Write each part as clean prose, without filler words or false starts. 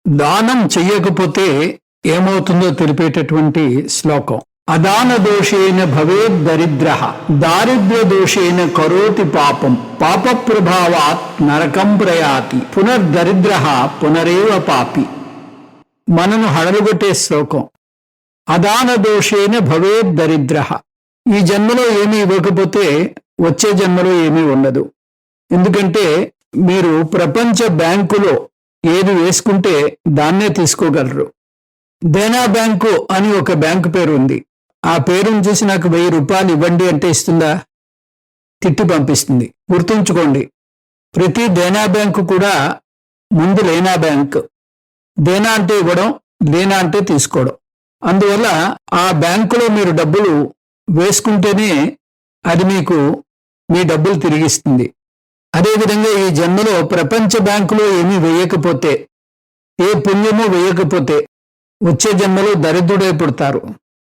దానం చెయ్యకపోతే ఏమవుతుందో తెలిపేటటువంటి శ్లోకం. అదాన దోషేన భవేద్ దరిద్ర, దారిద్ర్య దోషేన కరోతి పాపం, పాప ప్రభావాత్ నరకం ప్రయాతి, పునర్దరిద్ర పునరేవ పాపి. మనను హడలుగొట్టే శ్లోకం. అదాన దోషేన భవేద్ దరిద్ర. ఈ జన్మలో ఏమీ ఇవ్వకపోతే వచ్చే జన్మలో ఏమీ ఉండదు. ఎందుకంటే మీరు ప్రపంచ బ్యాంకులో ఏది వేసుకుంటే దాన్నే తీసుకోగలరు. దేనా బ్యాంకు అని ఒక బ్యాంకు పేరు ఉంది. ఆ పేరును చూసి నాకు 1000 రూపాయలు ఇవ్వండి అంటే ఇస్తుందా? తిట్టి పంపిస్తుంది. గుర్తుంచుకోండి, ప్రతి దేనా బ్యాంకు కూడా ముందు లేనా బ్యాంక్. దేనా అంటే ఇవ్వడం, లేనా అంటే తీసుకోవడం. అందువల్ల ఆ బ్యాంకులో మీరు డబ్బులు వేసుకుంటేనే అది మీకు మీ డబ్బులు తిరిగిస్తుంది. అదేవిధంగా ఈ జన్మలో ప్రపంచ బ్యాంకులో ఏమీ వేయకపోతే, ఏ పుణ్యమో వేయకపోతే వచ్చే జన్మలో దరిద్రుడై పుడతారు.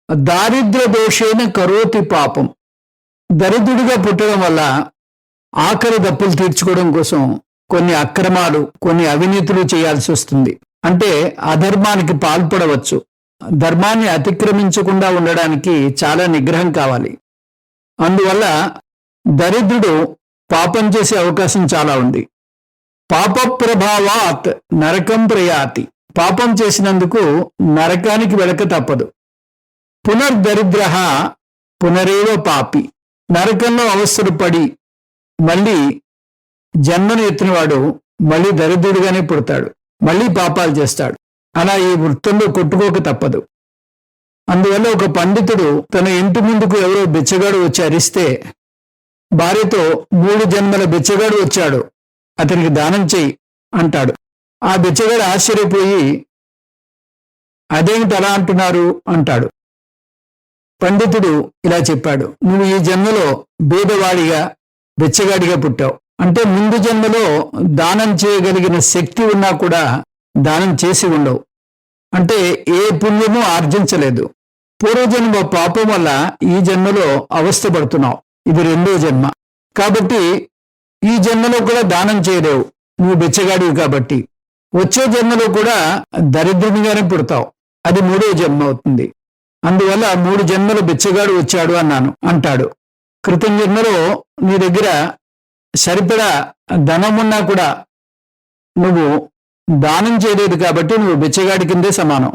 దారిద్ర్య దోషేన కరోతి పాపం. దరిద్రుడిగా పుట్టడం వల్ల ఆఖరి దప్పులు తీర్చుకోవడం కోసం కొన్ని అక్రమాలు, కొన్ని అవినీతులు చేయాల్సి వస్తుంది. అంటే అధర్మానికి పాల్పడవచ్చు. ధర్మాన్ని అతిక్రమించకుండా ఉండడానికి చాలా నిగ్రహం కావాలి. అందువల్ల దరిద్రుడు పాపం చేసే అవకాశం చాలా ఉంది. పాప ప్రభావాత్ నరకం ప్రయాతి. పాపం చేసినందుకు నరకానికి వెళక తప్పదు. పునర్దరిద్ర పునరేవ పాపి. నరకంలో అవస్థలు పడి మళ్ళీ జన్మను ఎత్తినవాడు మళ్ళీ దరిద్రుడిగానే పుడతాడు, మళ్ళీ పాపాలు చేస్తాడు. అలా ఈ వృత్తంలో కొట్టుకోక తప్పదు. అందువల్ల ఒక పండితుడు తన ఇంటి ముందుకు ఎవరో బిచ్చగాడు వచ్చి అరిస్తే భార్యతో 3 జన్మల బిచ్చగాడు వచ్చాడు, అతనికి దానం చెయ్యి అంటాడు. ఆ బిచ్చగాడు ఆశ్చర్యపోయి అదేమిటి అలా అంటున్నారు అంటాడు. పండితుడు ఇలా చెప్పాడు, నువ్వు ఈ జన్మలో బీదవాడిగా బిచ్చగాడిగా పుట్టావు. అంటే ముందు జన్మలో దానం చేయగలిగిన శక్తి ఉన్నా కూడా దానం చేసి ఉండవు. అంటే ఏ పుణ్యమూ ఆర్జించలేదు. పూర్వజన్మ పాపం వల్ల ఈ జన్మలో అవస్థపడుతున్నావు. ఇది 2వ జన్మ. కాబట్టి ఈ జన్మలో కూడా దానం చేయలేవు, నువ్వు బిచ్చగాడివి కాబట్టి. వచ్చే జన్మలో కూడా దరిద్రునిగానే పుడతావు, అది 3వ జన్మ అవుతుంది. అందువల్ల 3 జన్మలు బిచ్చగాడు వచ్చాడు అంటాడు. క్రితం జన్మలో నీ దగ్గర సరిపడా ధనమున్నా కూడా నువ్వు దానం చేయలేదు కాబట్టి నువ్వు బిచ్చగాడి కిందే సమానం.